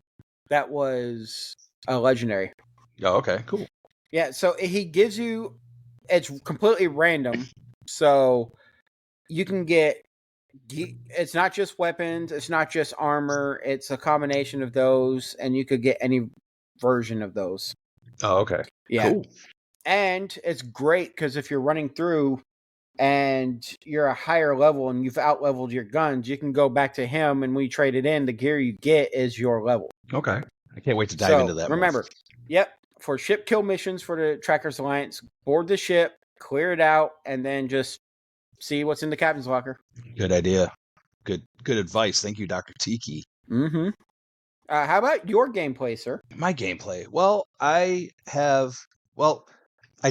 that was a legendary. Oh, okay, cool. Yeah, so he gives you, it's completely random. So you can get, it's not just weapons, it's not just armor, it's a combination of those, and you could get any version of those. Oh, okay, Yeah. cool. And it's great because if you're running through and you're a higher level and you've out leveled your guns, you can go back to him, and when you trade it in, the gear you get is your level. Okay, I can't wait to dive into So that more. remember, yep, for ship kill missions for the Trackers Alliance, board the ship, clear it out, and then just see what's in the captain's locker. Good idea. Good advice. Thank you, Dr. Tiki. Mm-hmm. How about your gameplay, sir? My gameplay. Well, I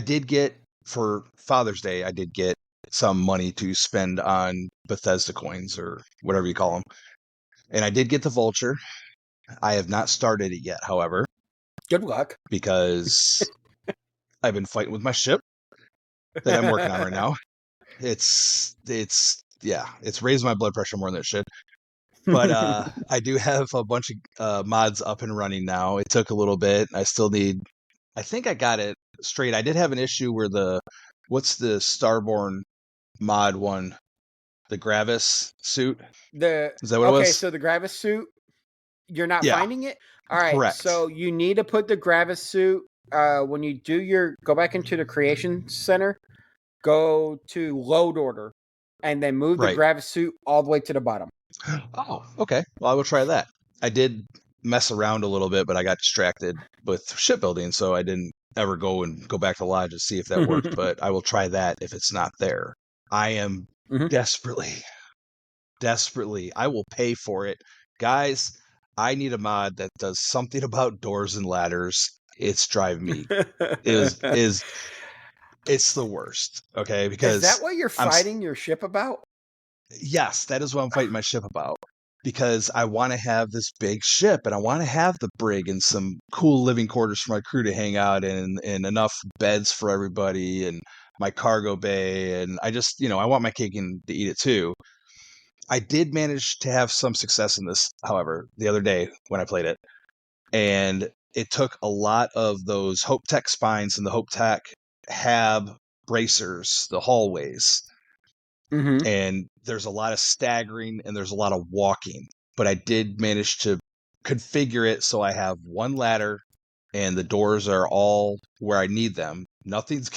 did get for Father's Day, I did get some money to spend on Bethesda coins or whatever you call them. And I did get the Vulture. I have not started it yet, however, Good luck. because I've been fighting with my ship that I'm working on right now. It's raised my blood pressure more than it should. But I do have a bunch of mods up and running now. It took a little bit. I think I got it straight. I did have an issue where what's the Starborn mod one? The Gravis suit? Is that what it Okay, was? so the Gravis suit, you're not Yeah, finding it? All right, correct. so you need to put the Gravis suit when you go back into the creation center, go to load order, and then move the Right. Gravis suit all the way to the bottom. Oh, okay. Well, I will try that. I did mess around a little bit, but I got distracted with shipbuilding, so I didn't ever go back to Lodge to see if that worked. But I will try that if it's not there. I am Mhm. desperately. I will pay for it, guys. I need a mod that does something about doors and ladders. It's driving me is it's the worst. Okay, Is that because what you're I'm fighting your ship about? yes, that is what I'm fighting my ship about. Because I want to have this big ship and I want to have the brig and some cool living quarters for my crew to hang out in and enough beds for everybody and my cargo bay. And I just, I want my cake and to eat it too. I did manage to have some success in this, however, the other day when I played it. And it took a lot of those Hope Tech spines and the Hope Tech hab bracers, the hallways, Mm-hmm. and there's a lot of staggering and there's a lot of walking. But I did manage to configure it so I have one ladder and the doors are all where I need them. Nothing's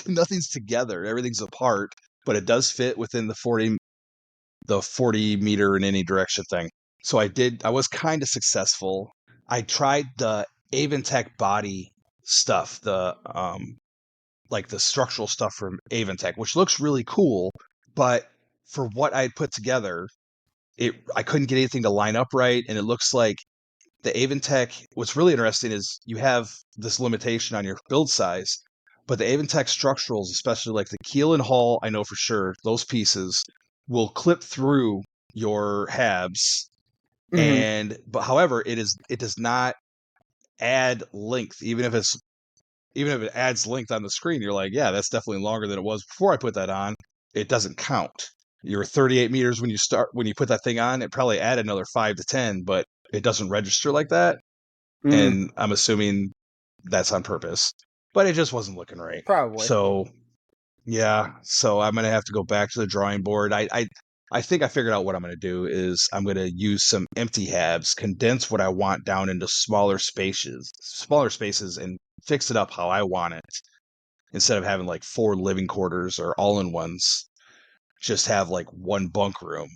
together. Everything's apart, but it does fit within the 40 meter in any direction thing. So I was kind of successful. I tried the Aventech body stuff, the like the structural stuff from Aventech, which looks really cool, but for what I put together, I couldn't get anything to line up right, and it looks like the Aventech. What's really interesting is you have this limitation on your build size, but the Aventech structurals, especially like the keel and hull, I know for sure those pieces will clip through your halves, Mm-hmm. and but however, it does not add length, even if it adds length on the screen, you're like, yeah, that's definitely longer than it was before I put that on. It doesn't count. You're 38 meters when you put that thing on. It probably add another 5 to 10, but it doesn't register like that. Mm-hmm. And I'm assuming that's on purpose. But it just wasn't looking right. Probably. So yeah, so I'm gonna have to go back to the drawing board. I think I figured out what I'm gonna do is I'm gonna use some empty halves, condense what I want down into smaller spaces, and fix it up how I want it. Instead of having like 4 living quarters or all in ones, just have like one bunk room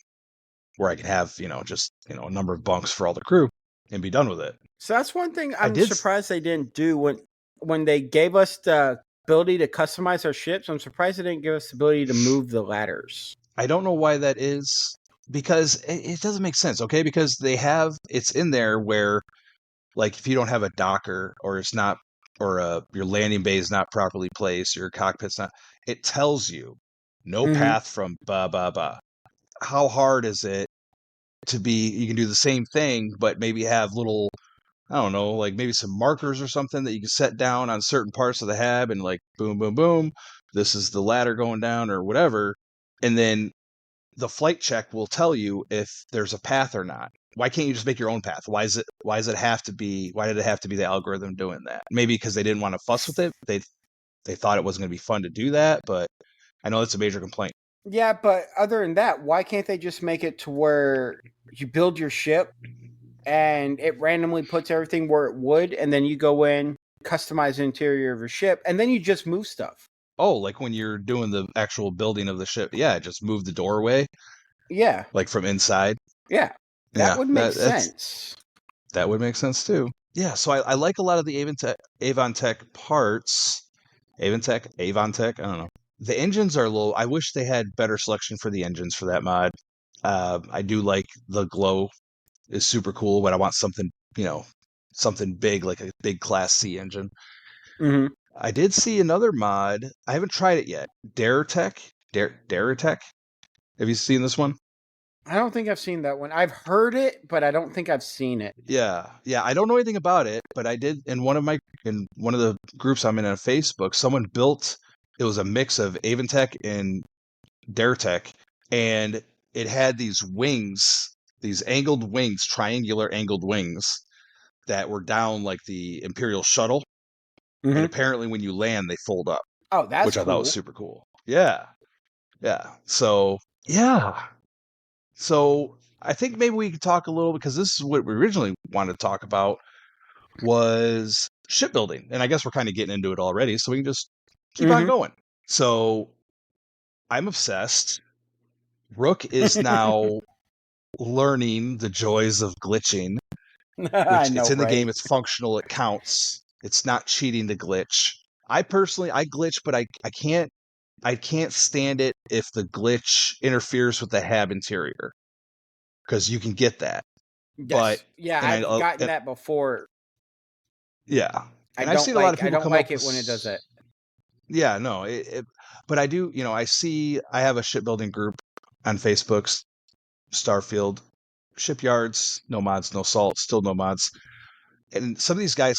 where I can have, a number of bunks for all the crew and be done with it. So that's one thing I I'm did. surprised they didn't do when they gave us the ability to customize our ships. I'm surprised they didn't give us the ability to move the ladders. I don't know why that is, because it doesn't make sense, okay? Because it's in there where, like, if you don't have a docker, or it's not, or your landing bay is not properly placed, your cockpit's not, it tells you no Mm-hmm. path from ba ba ba. How hard is it to be? You can do the same thing, but maybe have little, I don't know, like maybe some markers or something that you can set down on certain parts of the hab, and like boom, boom, boom, this is the ladder going down or whatever, and then the flight check will tell you if there's a path or not. Why can't you just make your own path? Why does it have to be, why did it have to be the algorithm doing that? Maybe because they didn't want to fuss with it. They thought it wasn't going to be fun to do that, but I know that's a major complaint. Yeah, but other than that, why can't they just make it to where you build your ship and it randomly puts everything where it would, and then you go in, customize the interior of your ship, and then you just move stuff? Oh, like when you're doing the actual building of the ship, yeah, just move the doorway Yeah, like from inside. yeah, that Yeah, would make sense. that would make sense too. Yeah, so I like a lot of the Avon Tech parts. Avon Tech, I don't know. The engines are low. I wish they had better selection for the engines for that mod. I do like the glow is super cool, but I want something, something big, like a big Class C engine. Mm-hmm. I did see another mod. I haven't tried it yet. Daretech. Have you seen this one? I don't think I've seen that one. I've heard it, but I don't think I've seen it. Yeah. I don't know anything about it, but I did in one of the groups I'm in on Facebook. Someone built. It was a mix of Avantech and Daretech, and it had these wings, these angled wings, triangular angled wings that were down like the Imperial shuttle. And Mm-hmm. apparently, when you land, they fold up, Oh, that's which I thought was cool. super cool. Yeah. So yeah, so I think maybe we could talk a little, because this is what we originally wanted to talk about, was shipbuilding, and I guess we're kind of getting into it already, so we can just keep on Mm-hmm. going. So I'm obsessed. Rook is now learning the joys of glitching, I which know, it's in the right? game, it's functional, it counts. It's not cheating to glitch. I personally I glitch, but I can't stand it if the glitch interferes with the hab interior, because you can get that. But Yes. Yeah, and I I've gotten and, that before. yeah, I and I've don't seen a lot of like I people don't come up like with it when it does that. yeah, no, but I do, I have a shipbuilding group on Facebook, Starfield, shipyards, no mods, no salt, still no mods. And some of these guys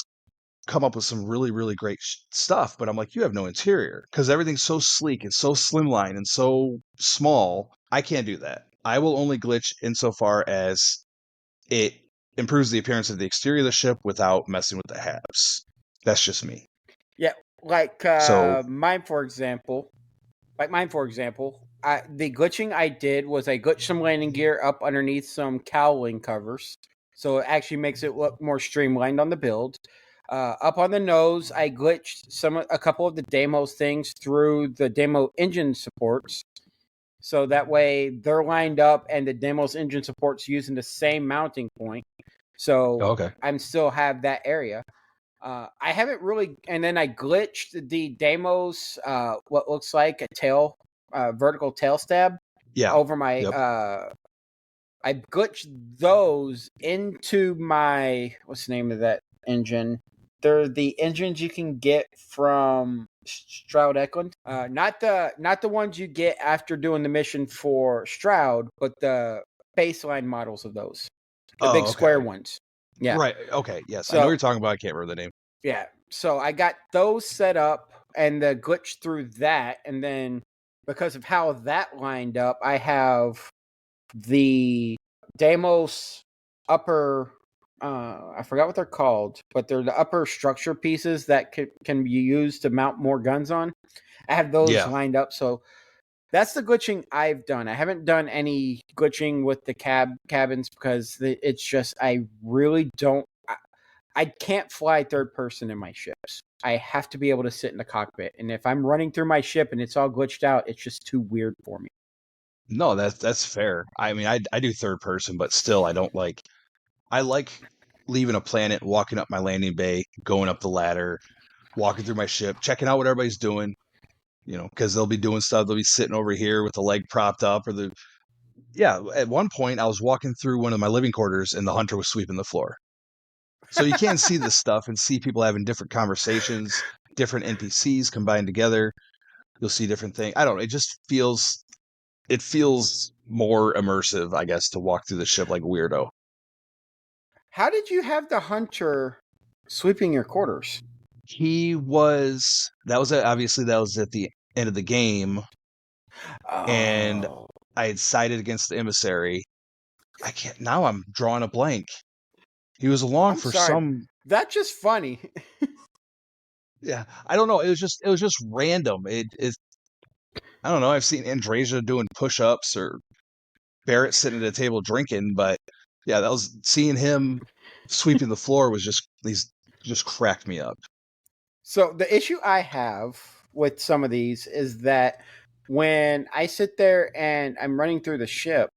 come up with some really, really great stuff, but I'm like, you have no interior, because everything's so sleek and so slimline and so small. I can't do that. I will only glitch insofar as it improves the appearance of the exterior of the ship without messing with the halves. That's just me. Yeah, like So, mine for example, the glitching I did was I glitched some landing gear up underneath some cowling covers, so it actually makes it look more streamlined on the build. Up on the nose, I glitched a couple of the Deimos things through the Deimos engine supports, so that way they're lined up and the Deimos engine supports using the same mounting point. So okay. I'm still have that area. I haven't really, and then I glitched the Deimos, what looks like a vertical tail stab Yeah. over my. Yep. I glitched those into my, what's the name of that engine? They're the engines you can get from Stroud Eklund. Not the ones you get after doing the mission for Stroud, but the baseline models of those, the big Oh, square okay. ones. Yeah. Right. Okay. Yes. I know what So you're talking about. I can't remember the name. yeah. So I got those set up and the glitch through that. And then because of how that lined up, I have the Deimos upper, I forgot what they're called, but they're the upper structure pieces that can be used to mount more guns on. I have those Yeah. lined up. So that's the glitching I've done. I haven't done any glitching with the cabins because it's just, I really don't. I can't fly third person in my ships. I have to be able to sit in the cockpit. And if I'm running through my ship and it's all glitched out, it's just too weird for me. No, that's fair. I mean, I do third person, but still, I don't like. I like leaving a planet, walking up my landing bay, going up the ladder. walking through my ship, checking out what everybody's doing, because they'll be doing stuff. They'll be sitting over here with the leg propped up or at one point I was walking through one of my living quarters and the hunter was sweeping the floor. So you can see this stuff and see people having different conversations, different NPCs combined together. You'll see different things. I don't know. It feels more immersive, I guess, to walk through the ship like a weirdo. How did you have the hunter sweeping your quarters? Obviously that was at the end of the game, and Oh, I had sided against the emissary. Now I'm drawing a blank. He was along I'm for sorry. some, That's just funny. yeah, I don't know. It was just random. I don't know. I've seen Andrasia doing push-ups or Barrett sitting at a table drinking, but yeah, that was seeing him sweeping the floor was just cracked me up. So the issue I have with some of these is that when I sit there and I'm running through the ship,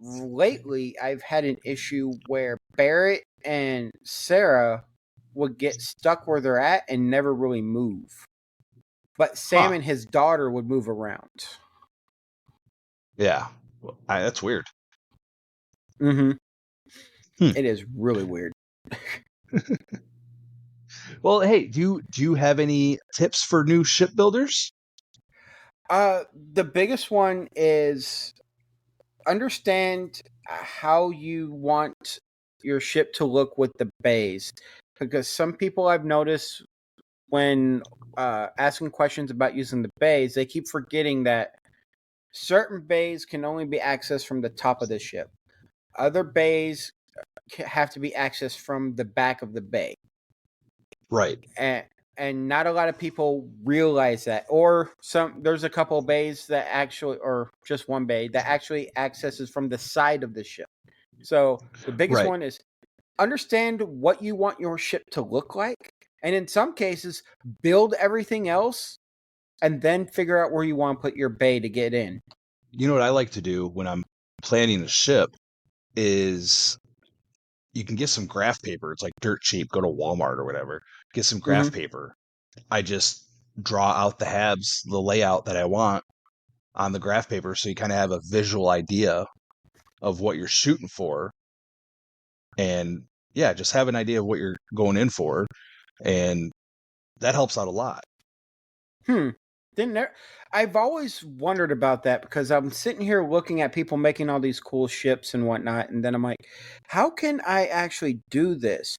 lately I've had an issue where Barrett and Sarah would get stuck where they're at and never really move. But Sam Huh. and his daughter would move around. Yeah. Well, that's weird. Mm-hmm. Hmm. It is really weird. Well, hey, do you have any tips for new shipbuilders? The biggest one is understand how you want your ship to look with the bays, because some people I've noticed when asking questions about using the bays, they keep forgetting that certain bays can only be accessed from the top of the ship. Other bays have to be accessed from the back of the bay, Right. and not a lot of people realize that. Or there's a couple of bays that actually, or just one bay that actually accesses from the side of the ship. So the biggest Right. one is understand what you want your ship to look like, and in some cases, build everything else, and then figure out where you want to put your bay to get in. You know what I like to do when I'm planning a ship is you can get some graph paper. It's like dirt cheap. Go to Walmart or whatever. Get some graph Mm-hmm. paper. I just draw out the layout that I want on the graph paper so you kind of have a visual idea of what you're shooting for. And yeah, just have an idea of what you're going in for. And that helps out a lot. Hmm. Didn't there, I've always wondered about that because I'm sitting here looking at people making all these cool ships and whatnot, and then I'm like, how can I actually do this?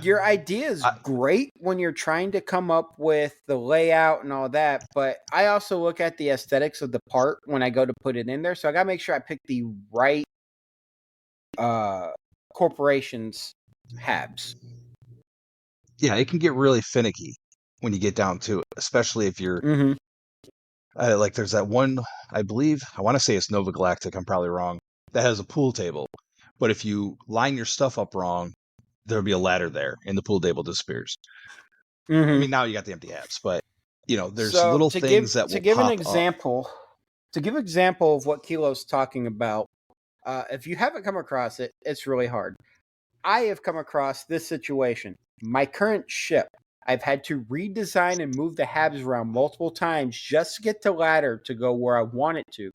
Your idea is I, great when you're trying to come up with the layout and all that, but I also look at the aesthetics of the part when I go to put it in there. So I gotta make sure I pick the right uh corporations habs. yeah, it can get really finicky when you get down to it, especially if you're Mm-hmm. like there's that one, I believe, I want to say it's Nova Galactic, I'm probably wrong, that has a pool table. But if you line your stuff up wrong, there'll be a ladder there and the pool table disappears. I Mm-hmm. mean, now you got the empty halves, but there's So little things that to will give an pop up. example, of what Kilo's talking about, if you haven't come across it, it's really hard. I have come across this situation. My current ship, I've had to redesign and move the halves around multiple times just to get the ladder to go where I want it to.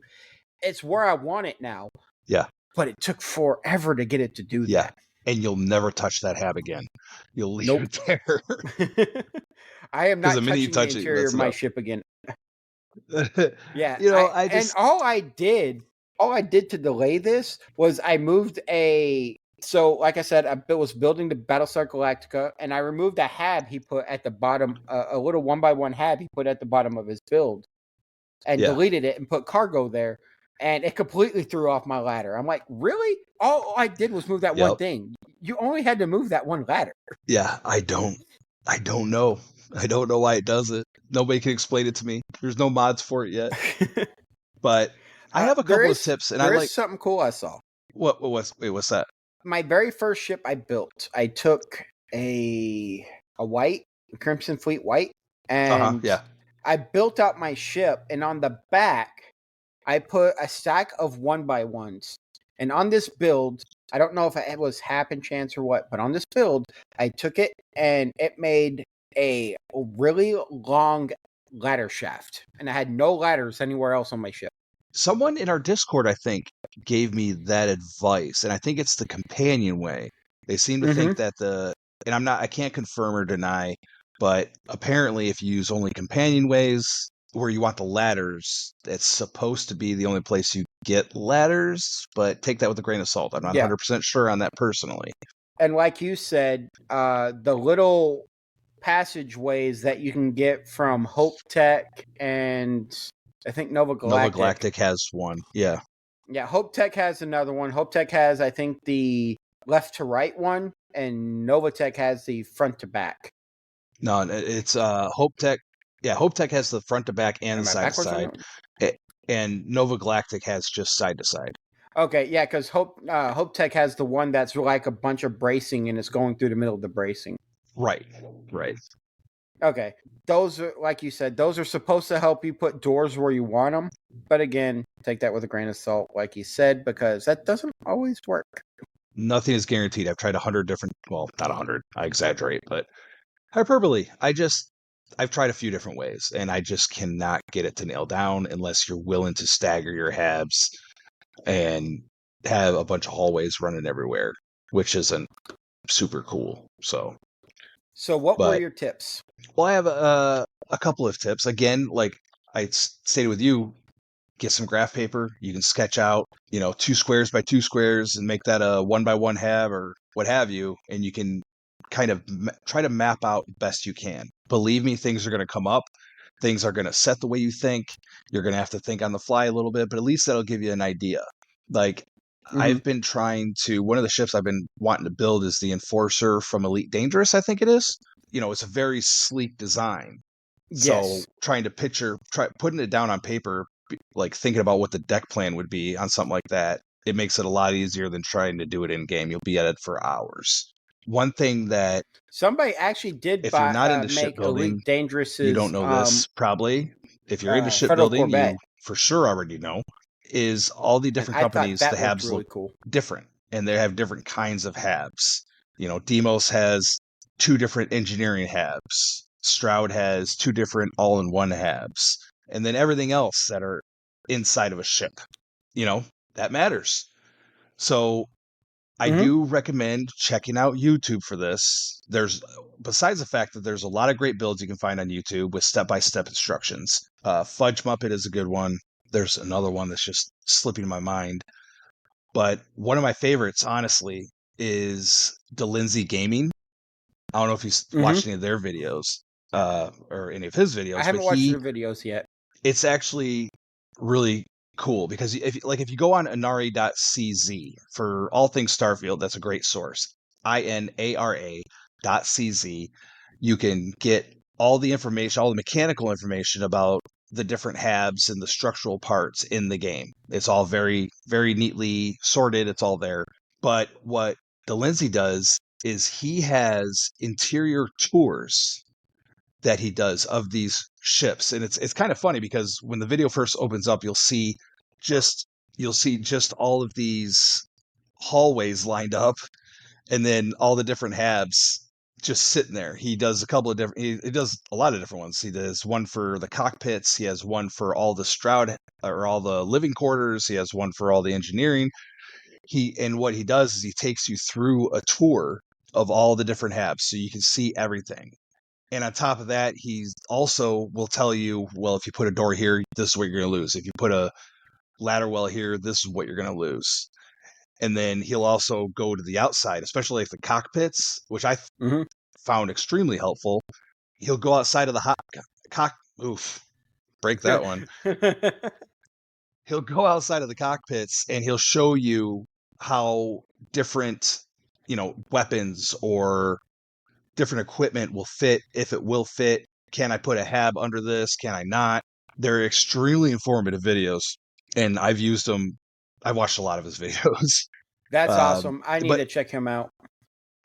It's where I want it now, Yeah, but it took forever to get it to do yeah. that. And you'll never touch that hab again. You'll leave Nope. it there I am because the not minute you touching the touch it, you interior mess of it my up. ship again. Yeah, I and just, all I did to delay this was I moved a so like I said, I was building the Battlestar Galactica, and I removed a hab he put at the bottom, a little 1x1 hab he put at the bottom of his build, and yeah, deleted it and put cargo there, and it completely threw off my ladder. I'm like, really? All I did was move that one yep. thing. You only had to move that one ladder. Yeah, I don't know. I don't know why it does it. Nobody can explain it to me. There's no mods for it yet. But I have a There couple of is tips, and I there is like something cool I saw. what's that? My very first ship I built, I took a white Crimson Fleet white, Uh-huh, and yeah. I built out my ship, and on the back I put a stack of 1x1s. And on this build, I don't know if it was happen chance or what, but on this build, I took it and it made a really long ladder shaft, and I had no ladders anywhere else on my ship. Someone in our Discord, I think, gave me that advice, and I think it's the companionway. They seem to think that and I can't confirm or deny, but apparently if you use only companionways where you want the ladders, it's supposed to be the only place you get ladders, but take that with a grain of salt. I'm not 100% sure on that personally. And like you said, the little passageways that you can get from Hope Tech and I think Nova Galactic has one. Yeah. Yeah, Hope Tech has another one. Hope Tech has, I think, the left to right one, and Nova Tech has the front to back. No, it's Hope Tech. Yeah, Hope Tech has the front to back and the side to side, and Nova Galactic has just side to side. Okay, yeah, because Hope Tech has the one that's like a bunch of bracing and it's going through the middle of the bracing. Right. Okay, those are, like you said, those are supposed to help you put doors where you want them. But again, take that with a grain of salt, like you said, because that doesn't always work. Nothing is guaranteed. I've tried 100 different, well, not 100, I exaggerate, but hyperbole. I've tried a few different ways, and I just cannot get it to nail down unless you're willing to stagger your habs and have a bunch of hallways running everywhere, which isn't super cool. So what were your tips? Well, I have a couple of tips. Again, like I stated with you, get some graph paper. You can sketch out, 2 squares by 2 squares and make that a 1 by 1 hab or what have you. And you can kind of try to map out best you can. Believe me, things are going to come up. Things are going to set the way you think. You're going to have to think on the fly a little bit, but at least that'll give you an idea. Like I've been one of the ships I've been wanting to build is the Enforcer from Elite Dangerous, I think it is. It's a very sleek design. So trying to putting it down on paper, like thinking about what the deck plan would be on something like that, it makes it a lot easier than trying to do it in game. You'll be at it for hours. One thing that somebody actually did if you're not into make shipbuilding, Elite Dangerous's, you don't know this probably. If you're into shipbuilding, you for sure already know is all the different companies. The habs look cool. Different, and they have different kinds of habs. Demos has 2 different engineering habs. Stroud has 2 different all-in-one habs, and then everything else that are inside of a ship. That matters. So I do recommend checking out YouTube for this. Besides the fact that there's a lot of great builds you can find on YouTube with step-by-step instructions. Fudge Muppet is a good one. There's another one that's just slipping my mind. But one of my favorites, honestly, is DeLindsay Gaming. I don't know if he's watched any of their videos or any of his videos. I haven't watched their videos yet. It's actually really cool because if you go on inara.cz for all things Starfield, that's a great source. INARA.cz. You can get all the information, all the mechanical information about the different habs and the structural parts in the game. It's all very, very neatly sorted. It's all there. But what DeLindsay does is he has interior tours that he does of these ships, and it's kind of funny because when the video first opens up, you'll see just all of these hallways lined up, and then all the different habs just sitting there. He does a couple of different. He does a lot of different ones. He does one for the cockpits. He has one for all the Stroud or all the living quarters. He has one for all the engineering. And what he does is he takes you through a tour of all the different habs, so you can see everything. And on top of that, he also will tell you, well, if you put a door here, this is what you're going to lose. If you put a ladder well here, this is what you're going to lose. And then he'll also go to the outside, especially like the cockpits, which I found extremely helpful. He'll go outside of the break that one. He'll go outside of the cockpits and he'll show you how different, weapons or different equipment will fit, if it will fit. Can I put a hab under this? Can I not? They're extremely informative videos, and I've used them. I've watched a lot of his videos. That's awesome. I need to check him out.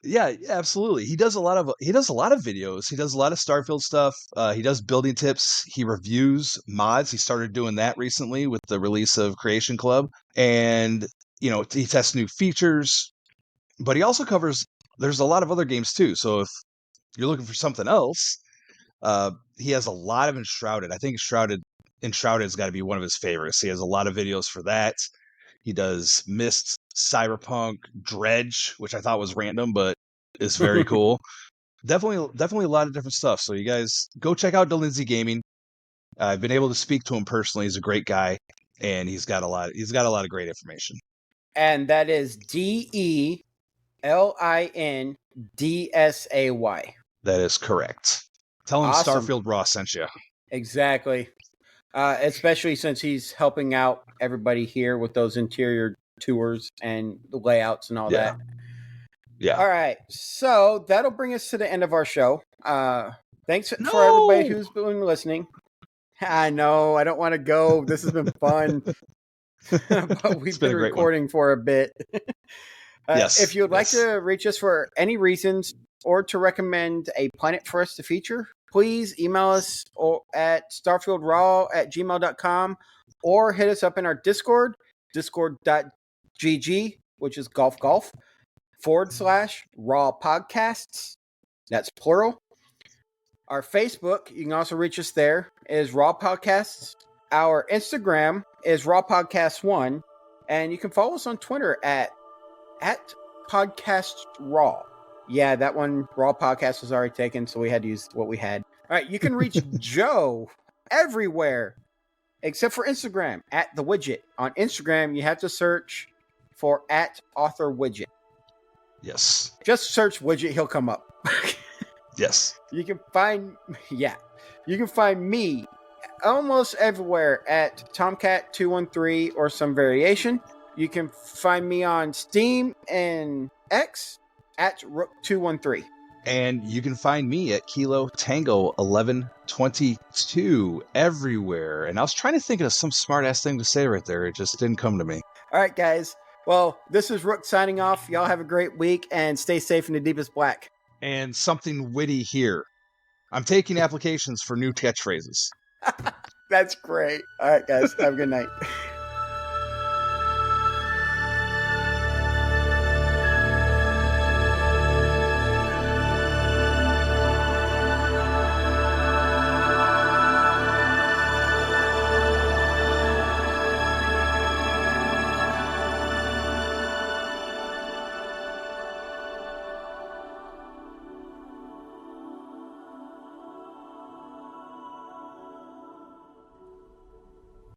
Yeah, absolutely. He does a lot of videos. He does a lot of Starfield stuff. He does building tips. He reviews mods. He started doing that recently with the release of Creation Club, and he tests new features. But he also covers. There's a lot of other games too. So if you're looking for something else, he has a lot of Enshrouded. I think Enshrouded's got to be one of his favorites. He has a lot of videos for that. He does Myst, Cyberpunk, Dredge, which I thought was random, but is very cool. Definitely a lot of different stuff. So you guys go check out Delinsey Gaming. I've been able to speak to him personally. He's a great guy, and he's got a lot of great information. And that is DELINDSAY. That is correct. Tell him Awesome. Starfield Raw sent you. Exactly. Especially since he's helping out everybody here with those interior tours and the layouts and all that. Yeah. All right. So that'll bring us to the end of our show. Thanks for everybody who's been listening. I know. I don't want to go. This has been fun. But we've been recording for a bit. Yes. If you would like to reach us for any reasons or to recommend a planet for us to feature, please email us at starfieldraw@gmail.com or hit us up in our Discord, discord.gg, which is golf /raw podcasts. That's plural. Our Facebook, you can also reach us there, is Raw Podcasts. Our Instagram is Raw Podcast 1. And you can follow us on Twitter at Podcast Raw. Yeah, that one, Raw Podcast, was already taken, so we had to use what we had. All right, you can reach Joe everywhere except for Instagram at The Widget. On Instagram, you have to search for @AuthorWidget. Yes. Just search Widget, he'll come up. Yes. You can find me almost everywhere at Tomcat213 or some variation. You can find me on Steam and X at Rook213. And you can find me at Kilo Tango 1122 everywhere. And I was trying to think of some smart ass thing to say right there. It just didn't come to me. All right, guys. Well, this is Rook signing off. Y'all have a great week and stay safe in the deepest black. And something witty here. I'm taking applications for new catchphrases. That's great. All right, guys. Have a good night.